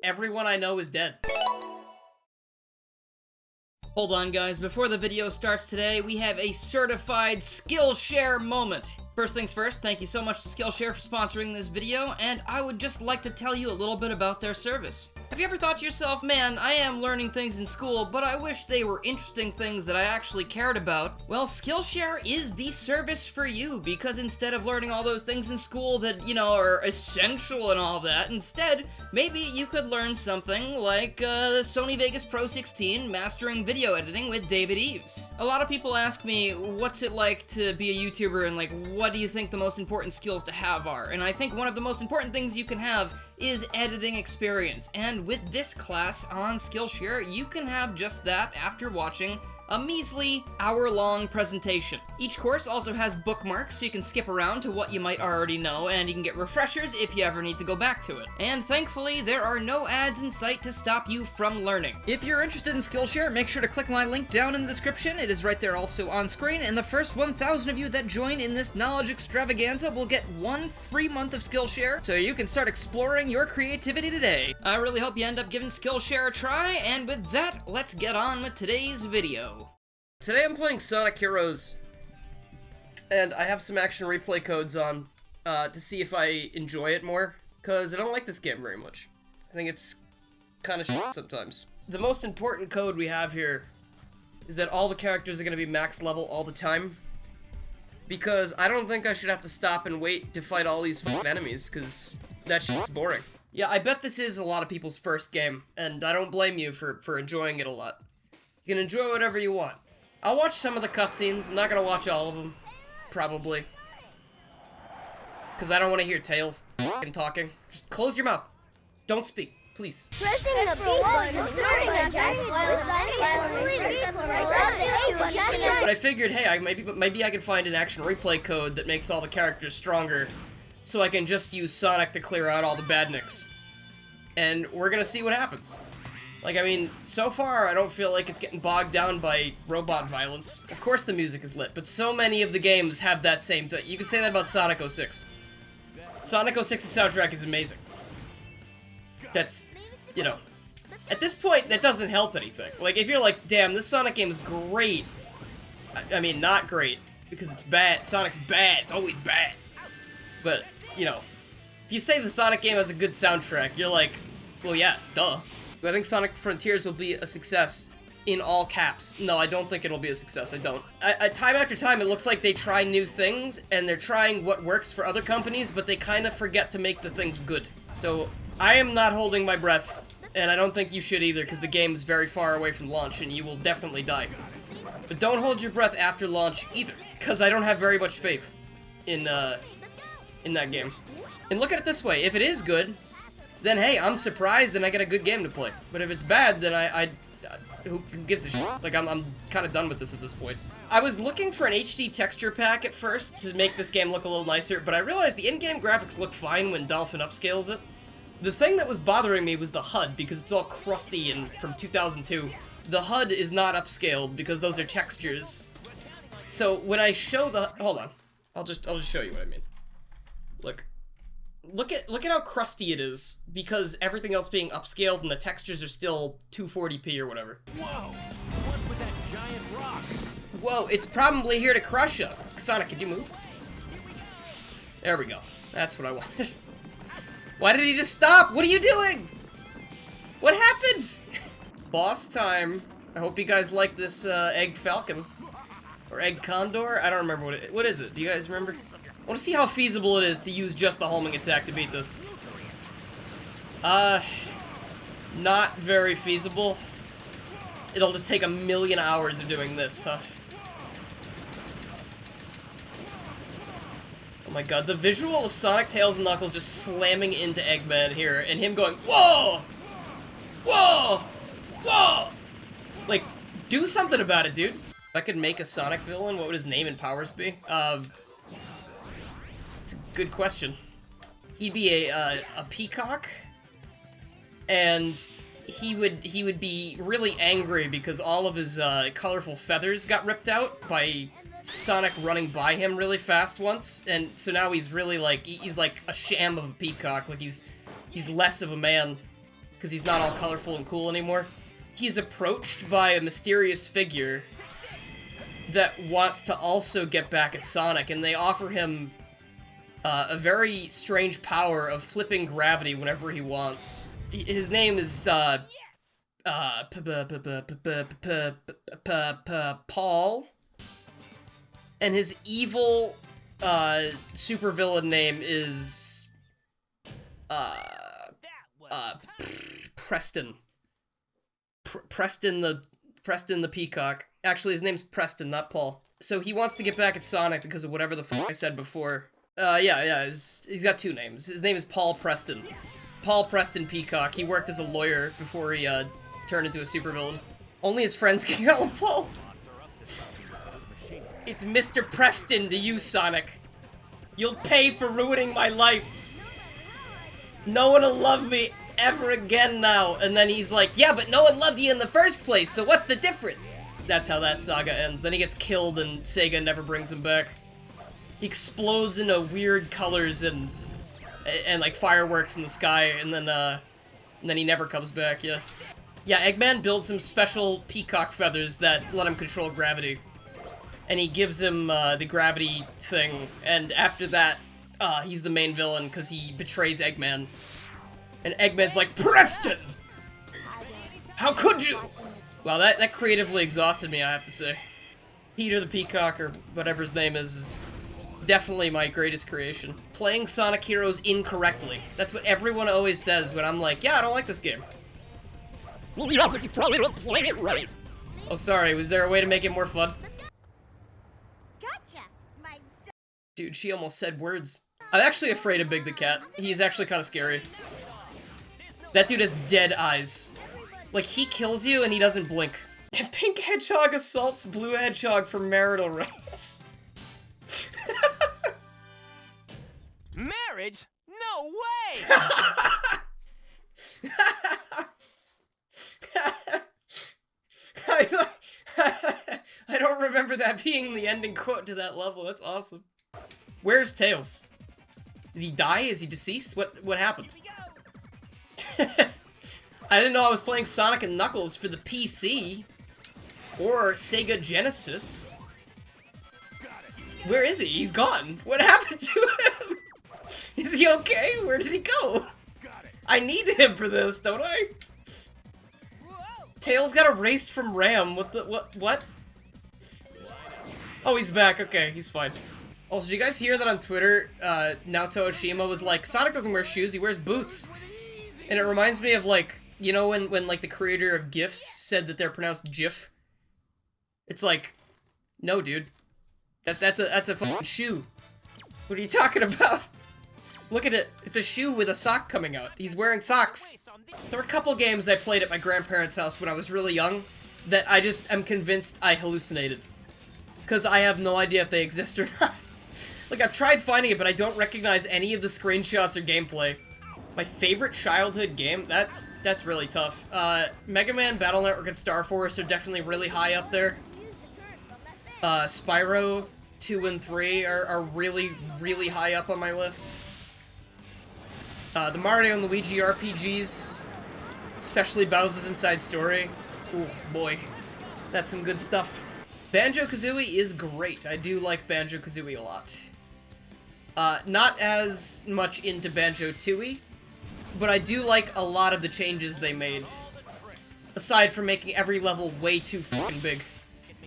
everyone I know is dead. Hold on guys, before the video starts today, we have a certified Skillshare moment. First things first, thank you so much to Skillshare for sponsoring this video, and I would just like to tell you a little bit about their service. Have you ever thought to yourself, man, I am learning things in school, but I wish they were interesting things that I actually cared about? Well, Skillshare is the service for you, because instead of learning all those things in school that, you know, are essential and all that, instead, maybe you could learn something like Sony Vegas Pro 16 mastering video editing with David Eves. A lot of people ask me, what's it like to be a YouTuber, and like, what do you think the most important skills to have are? And I think one of the most important things you can have is editing experience, and with this class on Skillshare, you can have just that after watching a measly hour-long presentation. Each course also has bookmarks, so you can skip around to what you might already know, and you can get refreshers if you ever need to go back to it. And thankfully, there are no ads in sight to stop you from learning. If you're interested in Skillshare, make sure to click my link down in the description. It is right there also on screen, and the first 1,000 of you that join in this knowledge extravaganza will get 1 free month of Skillshare, so you can start exploring your creativity today. I really hope you end up giving Skillshare a try, and with that, let's get on with today's video. Today I'm playing Sonic Heroes, and I have some action replay codes on to see if I enjoy it more, because I don't like this game very much. I think it's kind of shit sometimes. The most important code we have here is that all the characters are going to be max level all the time, because I don't think I should have to stop and wait to fight all these fucking enemies, because that shit's boring. Yeah, I bet this is a lot of people's first game, and I don't blame you for enjoying it a lot. You can enjoy whatever you want. I'll watch some of the cutscenes. I'm not gonna watch all of them, probably, because I don't want to hear Tails talking. Just close your mouth. Don't speak, please. Pressing the B button is starting a giant But I figured, hey, maybe I can find an action replay code that makes all the characters stronger, so I can just use Sonic to clear out all the badniks. And we're gonna see what happens. Like, I mean, so far, I don't feel like it's getting bogged down by robot violence. Of course the music is lit, but so many of the games have that same thing. You can say that about Sonic 06. Sonic 06's soundtrack is amazing. That's, you know, at this point, that doesn't help anything. Like, if you're like, damn, this Sonic game is great. I mean, not great, because it's bad. Sonic's bad. It's always bad. But, you know, if you say the Sonic game has a good soundtrack, you're like, well, yeah, duh. I think Sonic Frontiers will be a success in all caps. No, I don't think it'll be a success. I don't. Time after time, it looks like they try new things, and they're trying what works for other companies, but they kind of forget to make the things good. So, I am not holding my breath, and I don't think you should either, because the game is very far away from launch, and you will definitely die. But don't hold your breath after launch either, because I don't have very much faith in that game. And look at it this way, if it is good, then hey, I'm surprised and I get a good game to play. But if it's bad, then who gives a shit? Like, I'm kind of done with this at this point. I was looking for an HD texture pack at first to make this game look a little nicer, but I realized the in-game graphics look fine when Dolphin upscales it. The thing that was bothering me was the HUD, because it's all crusty and from 2002. The HUD is not upscaled because those are textures. So when I show the, hold on, I'll just show you what I mean. Look at how crusty it is, because everything else being upscaled and the textures are still 240p or whatever. Whoa! What's with that giant rock? Whoa, it's probably here to crush us. Sonic, could you move? There we go. That's what I wanted. Why did he just stop? What are you doing? What happened? Boss time. I hope you guys like this Egg Falcon. Or Egg Condor? I don't remember what is it? Do you guys remember? I want to see how feasible it is to use just the homing attack to beat this. Not very feasible. It'll just take a million hours of doing this, huh? Oh my god, the visual of Sonic, Tails, and Knuckles just slamming into Eggman here, and him going, whoa! Whoa! Whoa! Like, do something about it, dude. If I could make a Sonic villain, what would his name and powers be? It's a good question. He'd be a peacock, and he would be really angry because all of his colorful feathers got ripped out by Sonic running by him really fast once, and so now he's really like, he's like a sham of a peacock, like he's less of a man, because because he's not all colorful and cool anymore. He's approached by a mysterious figure that wants to also get back at Sonic, and they offer him a very strange power of flipping gravity whenever he wants. His name is, Paul, and his evil, supervillain name is, Preston. Preston the Peacock. Actually, his name's Preston, not Paul. So he wants to get back at Sonic because of whatever the f I said before. He's got two names. His name is Paul Preston. Paul Preston Peacock. He worked as a lawyer before he, turned into a supervillain. Only his friends can call him Paul. It's Mr. Preston to you, Sonic. You'll pay for ruining my life. No one will love me ever again now. And then he's like, yeah, but no one loved you in the first place, so what's the difference? That's how that saga ends. Then he gets killed and Sega never brings him back. He explodes into weird colors and like fireworks in the sky, and then he never comes back, yeah. Yeah, Eggman builds some special peacock feathers that let him control gravity. And he gives him the gravity thing, and after that, he's the main villain because he betrays Eggman. And Eggman's like, Preston! How could you? Wow, that creatively exhausted me, I have to say. Peter the Peacock, or whatever his name is definitely my greatest creation. Playing Sonic Heroes incorrectly. That's what everyone always says when I'm like, yeah, I don't like this game. Well, yeah, but you probably don't play it right. Oh, sorry, was there a way to make it more fun? Gotcha. My Dude, she almost said words. I'm actually afraid of Big the Cat. He's actually kind of scary. That dude has dead eyes. Like, he kills you and he doesn't blink. Pink Hedgehog assaults Blue Hedgehog for marital rights. Marriage? No way! I don't remember that being the ending quote to that level. That's awesome. Where's Tails? Did he die? Is he deceased? What happened? I didn't know I was playing Sonic and Knuckles for the PC or Sega Genesis. Where is he? He's gone. What happened to him? Is he okay? Where did he go? I need him for this, don't I? Tails got erased from RAM. What? Oh, he's back. Okay, he's fine. Also, did you guys hear that on Twitter, Naoto Oshima was like, Sonic doesn't wear shoes, he wears boots. And it reminds me of, like, you know when like, the creator of GIFs said that they're pronounced GIF? It's like, no, dude. That's a fucking shoe. What are you talking about? Look at it. It's a shoe with a sock coming out. He's wearing socks. There were a couple games I played at my grandparents' house when I was really young that I just am convinced I hallucinated. Because I have no idea if they exist or not. Like, I've tried finding it, but I don't recognize any of the screenshots or gameplay. My favorite childhood game? That's really tough. Mega Man, Battle Network, and Star Force are definitely really high up there. Spyro 2 and 3 are really, really high up on my list. The Mario and Luigi RPGs, especially Bowser's Inside Story. Ooh, boy. That's some good stuff. Banjo-Kazooie is great. I do like Banjo-Kazooie a lot. Not as much into Banjo-Tooie, but I do like a lot of the changes they made. Aside from making every level way too fucking big.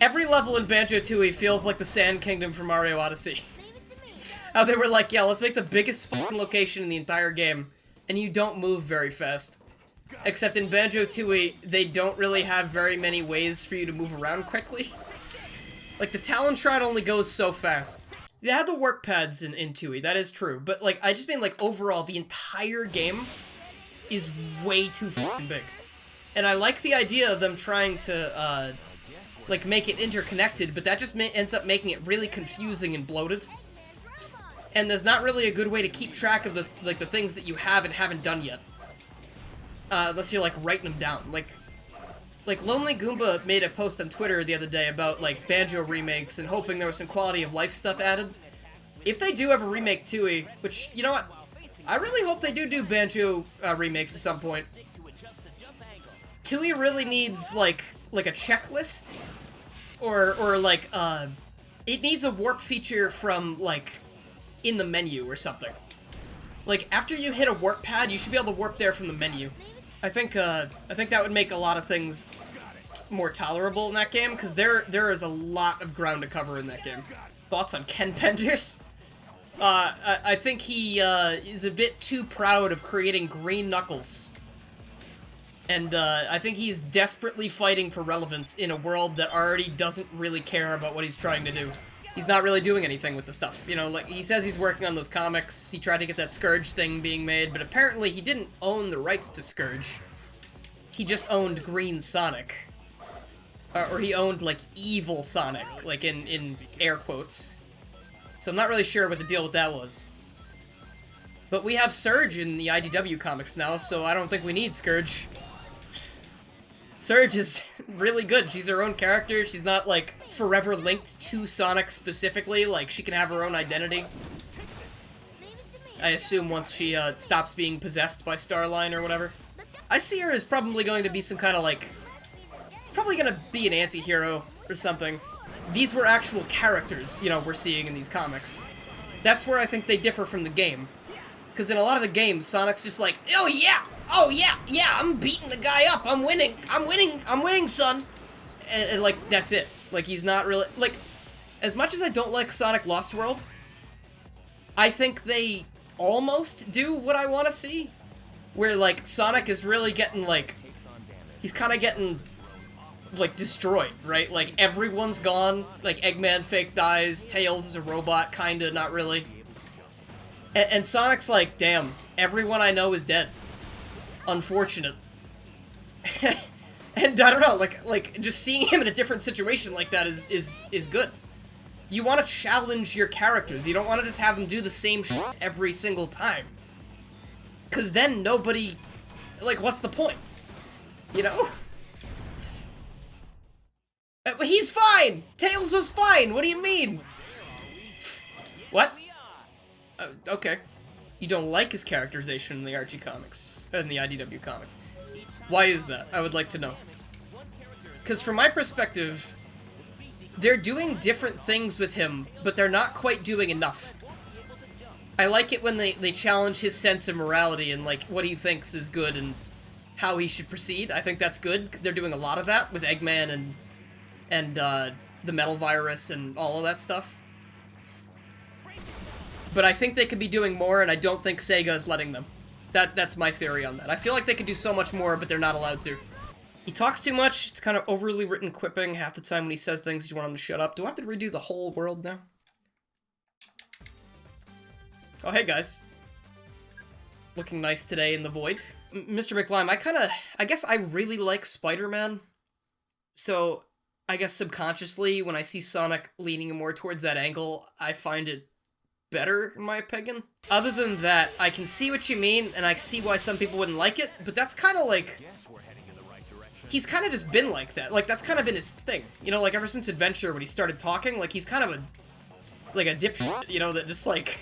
Every level in Banjo-Tooie feels like the Sand Kingdom from Mario Odyssey. How they were like, yeah, let's make the biggest fucking location in the entire game, and you don't move very fast. Except in Banjo-Tooie, they don't really have very many ways for you to move around quickly. Like, the Talon Shroud only goes so fast. They had the warp pads in Tooie, that is true, but, like, I just mean, like, overall, the entire game is way too fucking big. And I like the idea of them trying to, like, make it interconnected, but that just ends up making it really confusing and bloated. And there's not really a good way to keep track of the things that you have and haven't done yet. Unless you're, like, writing them down. Like, Lonely Goomba made a post on Twitter the other day about, like, Banjo remakes and hoping there was some quality of life stuff added. If they do ever remake Tooie, which, you know what? I really hope they do Banjo remakes at some point. Tooie really needs, like a checklist, or like, it needs a warp feature from, like, in the menu or something. Like, after you hit a warp pad, you should be able to warp there from the menu. I think that would make a lot of things more tolerable in that game, because there is a lot of ground to cover in that game. Thoughts on Ken Penders? I think he, is a bit too proud of creating green Knuckles. And, I think he's desperately fighting for relevance in a world that already doesn't really care about what he's trying to do. He's not really doing anything with the stuff, you know, like, he says he's working on those comics, he tried to get that Scourge thing being made, but apparently he didn't own the rights to Scourge. He just owned Green Sonic. Or he owned, like, evil Sonic, like, in air quotes. So I'm not really sure what the deal with that was. But we have Surge in the IDW comics now, so I don't think we need Scourge. Surge is really good. She's her own character. She's not, like, forever linked to Sonic specifically. Like, she can have her own identity. I assume once she, stops being possessed by Starline or whatever. I see her as probably going to be some kind of, like... She's probably gonna be an anti-hero or something. These were actual characters, you know, we're seeing in these comics. That's where I think they differ from the game. Because in a lot of the games, Sonic's just like, oh yeah! Oh yeah, yeah, I'm beating the guy up, I'm winning, son! And like, that's it. Like, he's not really, like, as much as I don't like Sonic Lost World, I think they almost do what I want to see. Where, like, Sonic is really getting, like, he's kind of getting, like, destroyed, right? Like, everyone's gone, like, Eggman fake dies, Tails is a robot, kinda, not really. And Sonic's like, damn, everyone I know is dead. Unfortunate. And I don't know, like just seeing him in a different situation like that is good. You want to challenge your characters. You don't want to just have them do the same shit every single time. Cause then nobody, like, what's the point? You know? He's fine! Tails was fine! What do you mean? What? Okay. You don't like his characterization in the Archie comics, in the IDW comics. Why is that? I would like to know. Because from my perspective, they're doing different things with him, but they're not quite doing enough. I like it when they challenge his sense of morality and, like, what he thinks is good and how he should proceed. I think that's good. They're doing a lot of that with Eggman and the Metal Virus and all of that stuff. But I think they could be doing more, and I don't think Sega is letting them. That's my theory on that. I feel like they could do so much more, but they're not allowed to. He talks too much. It's kind of overly written quipping half the time when he says things you want him to shut up. Do I have to redo the whole world now? Oh, hey, guys. Looking nice today in the void. Mr. McLime, I guess I really like Spider-Man. So, I guess subconsciously, when I see Sonic leaning more towards that angle, I find it better, in my opinion. Other than that, I can see what you mean, and I see why some people wouldn't like it, but that's kind of like... He's kind of just been like that. Like, that's kind of been his thing. You know, like, ever since Adventure, when he started talking, like, he's kind of a... Like, a dipshit, you know, that just, like,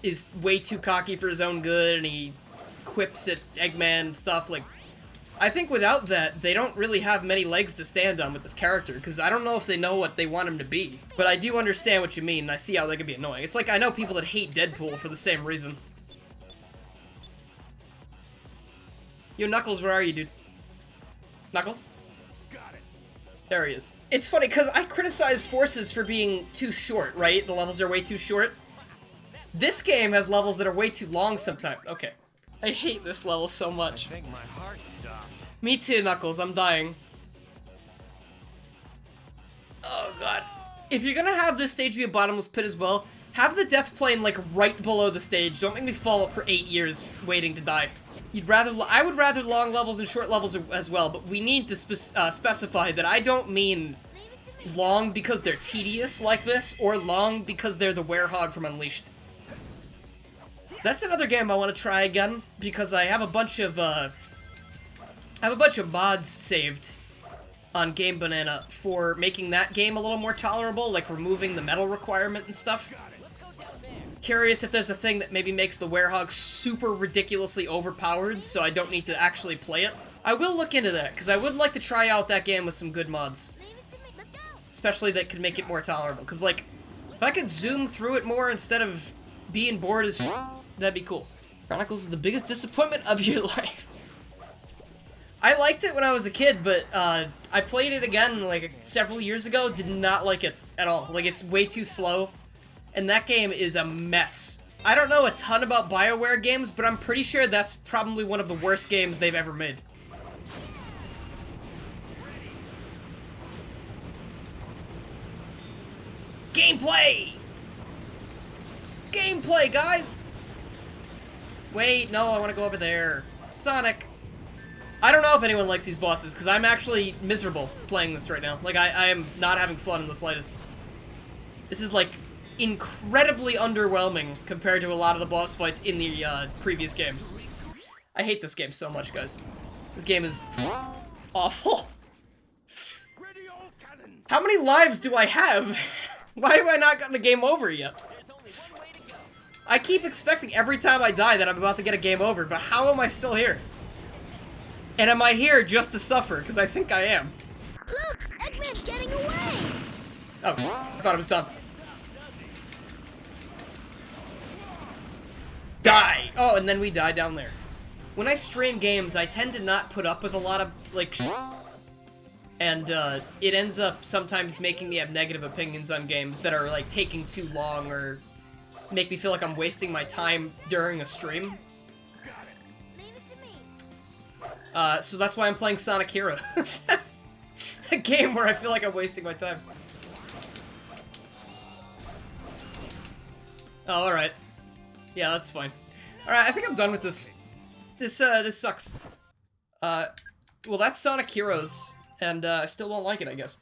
is way too cocky for his own good, and he quips at Eggman and stuff, like... I think without that, they don't really have many legs to stand on with this character, because I don't know if they know what they want him to be. But I do understand what you mean, and I see how they could be annoying. It's like I know people that hate Deadpool for the same reason. Yo, Knuckles, where are you, dude? Knuckles? Got it. There he is. It's funny, because I criticize Forces for being too short, right? The levels are way too short. This game has levels that are way too long sometimes. Okay. I hate this level so much. I think my heart stopped. Me too, Knuckles. I'm dying. Oh, God. If you're gonna have this stage be a bottomless pit as well, have the death plane, like, right below the stage. Don't make me fall up for 8 years waiting to die. I would rather long levels and short levels as well, but we need to specify that I don't mean long because they're tedious like this, or long because they're the Werehog from Unleashed. That's another game I want to try again, because I have a bunch of, mods saved on Game Banana for making that game a little more tolerable, like removing the metal requirement and stuff. curious if there's a thing that maybe makes the Werehog super ridiculously overpowered, so I don't need to actually play it. I will look into that, because I would like to try out that game with some good mods. Especially that could make it more tolerable, because, like, if I could zoom through it more instead of being bored as that'd be cool. Chronicles is the biggest disappointment of your life. I liked it when I was a kid, but I played it again like several years ago, did not like it at all. Like, it's way too slow, and that game is a mess. I don't know a ton about BioWare games, but I'm pretty sure that's probably one of the worst games they've ever made. Gameplay! Gameplay, guys! Wait, no, I want to go over there. Sonic. I don't know if anyone likes these bosses, because I'm actually miserable playing this right now. Like, I am not having fun in the slightest. This is, like, incredibly underwhelming compared to a lot of the boss fights in the previous games. I hate this game so much, guys. This game is awful. How many lives do I have? Why have I not gotten a game over yet? I keep expecting every time I die that I'm about to get a game over, but how am I still here? And am I here just to suffer? Because I think I am. Look, Eggman's getting away. Oh, I thought it was done. Die! Oh, and then we die down there. When I stream games, I tend to not put up with a lot of, like, and it ends up sometimes making me have negative opinions on games that are, like, taking too long or make me feel like I'm wasting my time during a stream. So that's why I'm playing Sonic Heroes. A game where I feel like I'm wasting my time. Oh, alright. Yeah, that's fine. Alright, I think I'm done with this. This sucks. Well, that's Sonic Heroes, and I still don't like it, I guess.